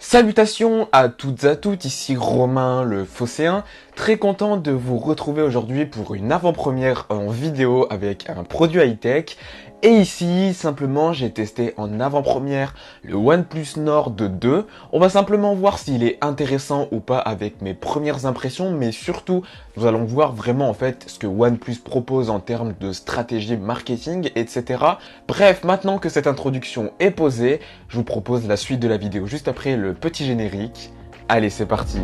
Salutations à toutes et à tous, ici Romain le Phocéen, très content de vous retrouver aujourd'hui pour une avant-première en vidéo avec un produit high-tech. Et ici, simplement, j'ai testé en avant-première le OnePlus Nord 2. On va simplement voir s'il est intéressant ou pas avec mes premières impressions, mais surtout, nous allons voir vraiment en fait ce que OnePlus propose en termes de stratégie marketing, etc. Bref, maintenant que cette introduction est posée, je vous propose la suite de la vidéo juste après le petit générique. Allez, c'est parti.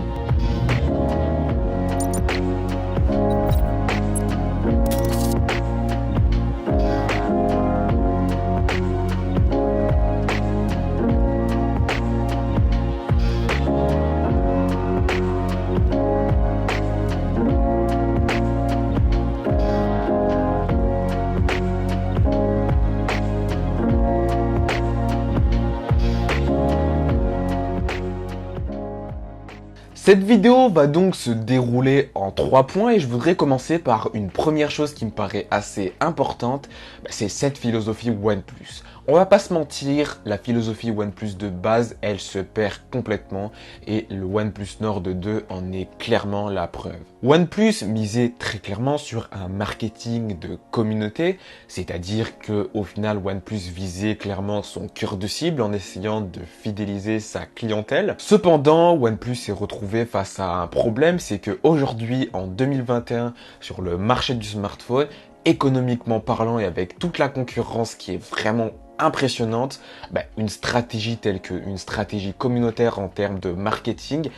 Cette vidéo va donc se dérouler en 3 points et je voudrais commencer par une première chose qui me paraît assez importante, c'est cette philosophie OnePlus. On va pas se mentir, la philosophie OnePlus de base, elle se perd complètement et le OnePlus Nord 2 en est clairement la preuve. OnePlus misait très clairement sur un marketing de communauté, c'est-à-dire que au final OnePlus visait clairement son cœur de cible en essayant de fidéliser sa clientèle. Cependant, OnePlus s'est retrouvé face à un problème, c'est que aujourd'hui en 2021 sur le marché du smartphone, économiquement parlant et avec toute la concurrence qui est vraiment impressionnante, une stratégie telle qu'une stratégie communautaire en termes de marketing,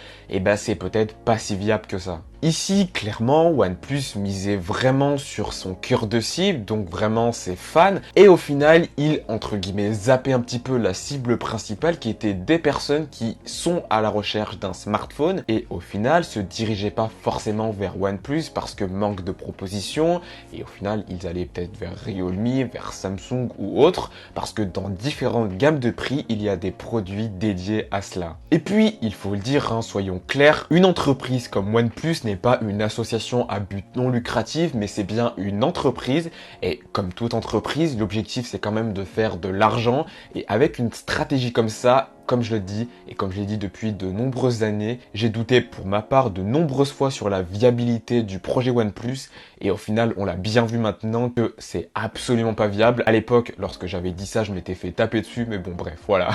c'est peut-être pas si viable que ça. Ici, clairement, OnePlus misait vraiment sur son cœur de cible, donc vraiment ses fans, et au final, il, entre guillemets, zappait un petit peu la cible principale qui était des personnes qui sont à la recherche d'un smartphone, et au final, se dirigeaient pas forcément vers OnePlus parce que manque de propositions, et au final, ils allaient peut-être vers Realme, vers Samsung ou autre, parce que dans différentes gammes de prix, il y a des produits dédiés à cela. Et puis, il faut le dire, soyons clairs, une entreprise comme OnePlus n'est pas une association à but non lucratif, mais c'est bien une entreprise. Et comme toute entreprise, l'objectif c'est quand même de faire de l'argent. Et avec une stratégie comme ça, comme je le dis, et comme je l'ai dit depuis de nombreuses années, j'ai douté pour ma part de nombreuses fois sur la viabilité du projet OnePlus, et au final, on l'a bien vu maintenant que c'est absolument pas viable. À l'époque, lorsque j'avais dit ça, je m'étais fait taper dessus, mais bon, bref, voilà.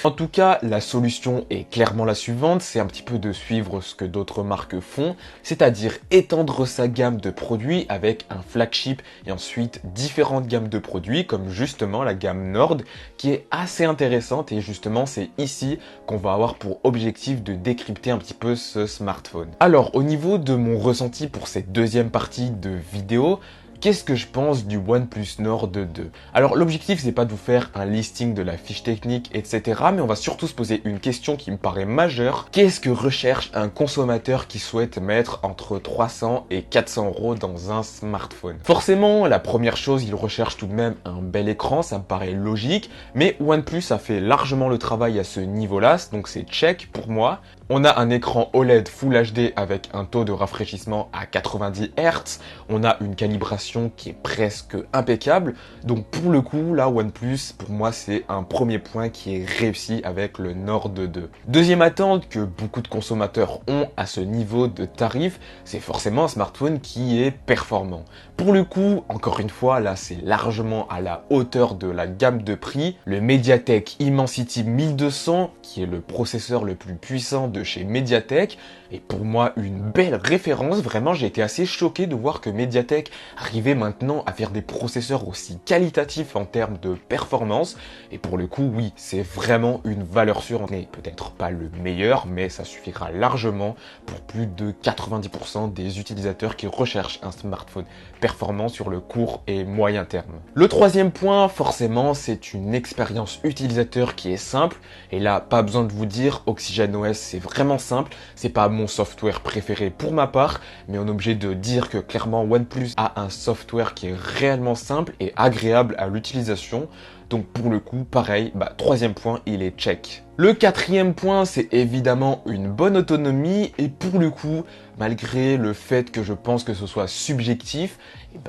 En tout cas, la solution est clairement la suivante, c'est un petit peu de suivre ce que d'autres marques font, c'est-à-dire étendre sa gamme de produits avec un flagship et ensuite différentes gammes de produits, comme justement la gamme Nord, qui est assez intéressante et justement c'est ici qu'on va avoir pour objectif de décrypter un petit peu ce smartphone. Alors au niveau de mon ressenti pour cette deuxième partie de vidéo, qu'est-ce que je pense du OnePlus Nord 2? Alors l'objectif c'est pas de vous faire un listing de la fiche technique etc, mais on va surtout se poser une question qui me paraît majeure. Qu'est-ce que recherche un consommateur qui souhaite mettre entre 300 et 400 euros dans un smartphone? Forcément, la première chose, il recherche tout de même un bel écran, ça me paraît logique, mais OnePlus a fait largement le travail à ce niveau-là, donc c'est check pour moi. On a un écran OLED Full HD avec un taux de rafraîchissement à 90 Hz. On a une calibration qui est presque impeccable. Donc pour le coup, là, OnePlus, pour moi, c'est un premier point qui est réussi avec le Nord 2. Deuxième attente que beaucoup de consommateurs ont à ce niveau de tarif, c'est forcément un smartphone qui est performant. Pour le coup, encore une fois, là, c'est largement à la hauteur de la gamme de prix. Le MediaTek Dimensity 1200, qui est le processeur le plus puissant de chez MediaTek, est pour moi une belle référence. Vraiment, j'ai été assez choqué de voir que MediaTek arrivait maintenant à faire des processeurs aussi qualitatifs en termes de performance. Et pour le coup, oui, c'est vraiment une valeur sûre. On n'est peut-être pas le meilleur, mais ça suffira largement pour plus de 90% des utilisateurs qui recherchent un smartphone performant sur le court et moyen terme. Le troisième point, forcément, c'est une expérience utilisateur qui est simple. Et là, pas besoin de vous dire, OxygenOS, c'est vraiment simple. C'est pas mon software préféré pour ma part, mais on est obligé de dire que clairement OnePlus a un software qui est réellement simple et agréable à l'utilisation. Donc pour le coup, pareil, troisième point, il est check. Le quatrième point, c'est évidemment une bonne autonomie et pour le coup, malgré le fait que je pense que ce soit subjectif,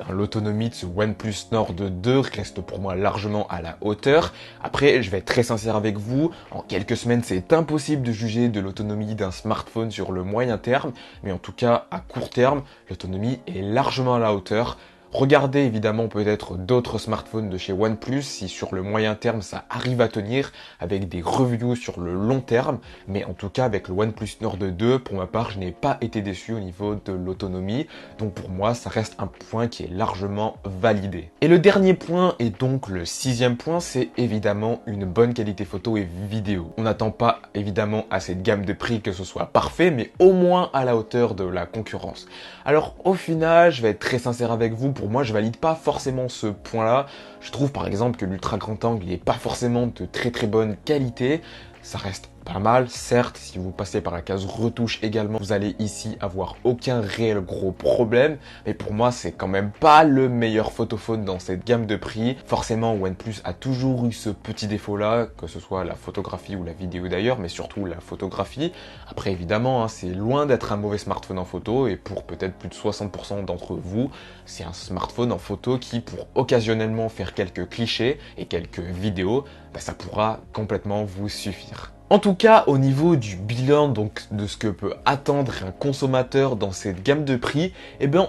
l'autonomie de ce OnePlus Nord 2 reste pour moi largement à la hauteur. Après, je vais être très sincère avec vous, en quelques semaines, c'est impossible de juger de l'autonomie d'un smartphone sur le moyen terme, mais en tout cas, à court terme, l'autonomie est largement à la hauteur. Regardez évidemment peut-être d'autres smartphones de chez OnePlus si sur le moyen terme ça arrive à tenir avec des reviews sur le long terme. Mais en tout cas avec le OnePlus Nord 2, pour ma part, je n'ai pas été déçu au niveau de l'autonomie. Donc pour moi, ça reste un point qui est largement validé. Et le dernier point, et donc le sixième point, c'est évidemment une bonne qualité photo et vidéo. On n'attend pas évidemment à cette gamme de prix que ce soit parfait, mais au moins à la hauteur de la concurrence. Alors au final, je vais être très sincère avec vous, pour moi je valide pas forcément ce point-là. Je trouve par exemple que l'ultra grand angle n'est pas forcément de très bonne qualité. Ça reste pas mal, certes, si vous passez par la case retouche également, vous allez ici avoir aucun réel gros problème, mais pour moi c'est quand même pas le meilleur photophone dans cette gamme de prix. Forcément OnePlus a toujours eu ce petit défaut là, que ce soit la photographie ou la vidéo d'ailleurs, mais surtout la photographie. Après évidemment, c'est loin d'être un mauvais smartphone en photo, et pour peut-être plus de 60% d'entre vous, c'est un smartphone en photo qui, pour occasionnellement faire quelques clichés et quelques vidéos, ça pourra complètement vous suffire. En tout cas, au niveau du bilan, donc de ce que peut attendre un consommateur dans cette gamme de prix,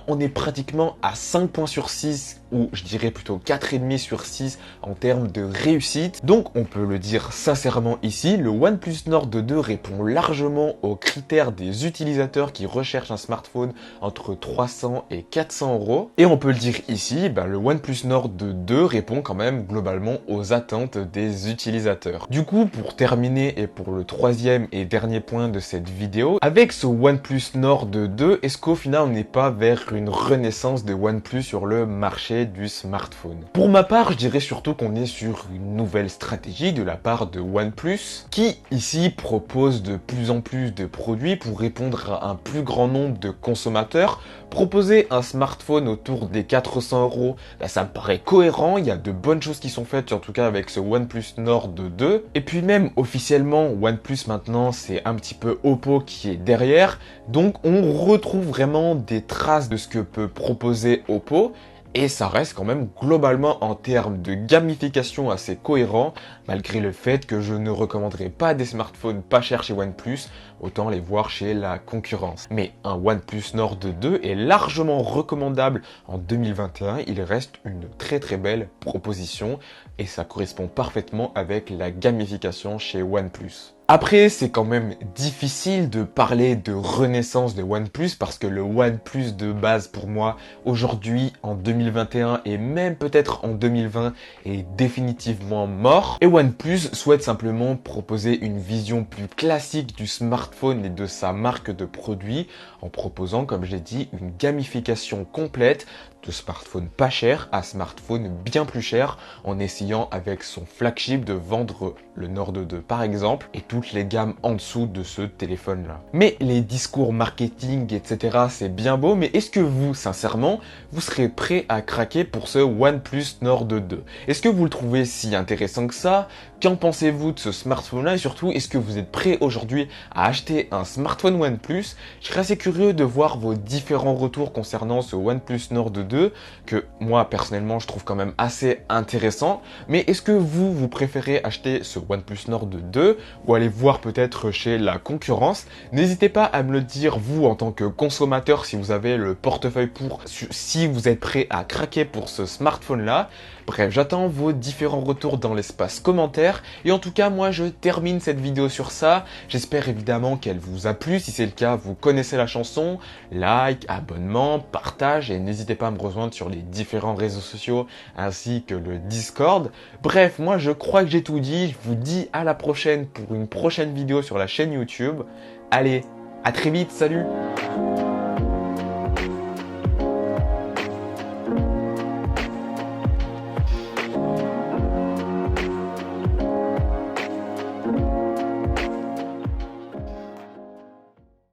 on est pratiquement à 5 points sur 6, ou je dirais plutôt 4,5 sur 6 en termes de réussite. Donc on peut le dire sincèrement ici, le OnePlus Nord 2 répond largement aux critères des utilisateurs qui recherchent un smartphone entre 300 et 400 euros. Et on peut le dire ici, le OnePlus Nord 2 répond quand même globalement aux attentes des utilisateurs. Du coup, pour terminer et pour le troisième et dernier point de cette vidéo, avec ce OnePlus Nord 2, est-ce qu'au final on n'est pas vers une renaissance de OnePlus sur le marché du smartphone? Pour ma part, je dirais surtout qu'on est sur une nouvelle stratégie de la part de OnePlus qui ici propose de plus en plus de produits pour répondre à un plus grand nombre de consommateurs. Proposer un smartphone autour des 400 euros, ça me paraît cohérent, il y a de bonnes choses qui sont faites, en tout cas avec ce OnePlus Nord 2. Et puis même officiellement, OnePlus maintenant, c'est un petit peu Oppo qui est derrière, donc on retrouve vraiment des traces de ce que peut proposer Oppo. Et ça reste quand même globalement en termes de gamification assez cohérent, malgré le fait que je ne recommanderais pas des smartphones pas chers chez OnePlus, autant les voir chez la concurrence. Mais un OnePlus Nord 2 est largement recommandable en 2021, il reste une très belle proposition et ça correspond parfaitement avec la gamification chez OnePlus. Après, c'est quand même difficile de parler de renaissance de OnePlus parce que le OnePlus de base pour moi aujourd'hui en 2021 et même peut-être en 2020 est définitivement mort. Et OnePlus souhaite simplement proposer une vision plus classique du smartphone et de sa marque de produit en proposant, comme j'ai dit, une gamification complète de smartphone pas cher à smartphone bien plus cher en essayant avec son flagship de vendre le Nord 2 par exemple et toutes les gammes en dessous de ce téléphone là. Mais les discours marketing etc c'est bien beau, mais est-ce que vous sincèrement vous serez prêt à craquer pour ce OnePlus Nord 2? Est-ce que vous le trouvez si intéressant que ça? Qu'en pensez-vous de ce smartphone là et surtout est-ce que vous êtes prêt aujourd'hui à acheter un smartphone OnePlus? Je serais assez curieux de voir vos différents retours concernant ce OnePlus Nord 2 que moi personnellement je trouve quand même assez intéressant. Mais est-ce que vous préférez acheter ce OnePlus Nord 2 ou aller voir peut-être chez la concurrence? N'hésitez pas à me le dire vous en tant que consommateur si vous avez le portefeuille pour, si vous êtes prêt à craquer pour ce smartphone là. Bref, j'attends vos différents retours dans l'espace commentaire et en tout cas moi je termine cette vidéo sur ça. J'espère évidemment qu'elle vous a plu. Si c'est le cas, vous connaissez la chanson, like, abonnement, partage et n'hésitez pas à me rejoindre sur les différents réseaux sociaux ainsi que le Discord. Bref, moi je crois que j'ai tout dit. Je vous dis à la prochaine pour une prochaine vidéo sur la chaîne YouTube. Allez, à très vite, salut!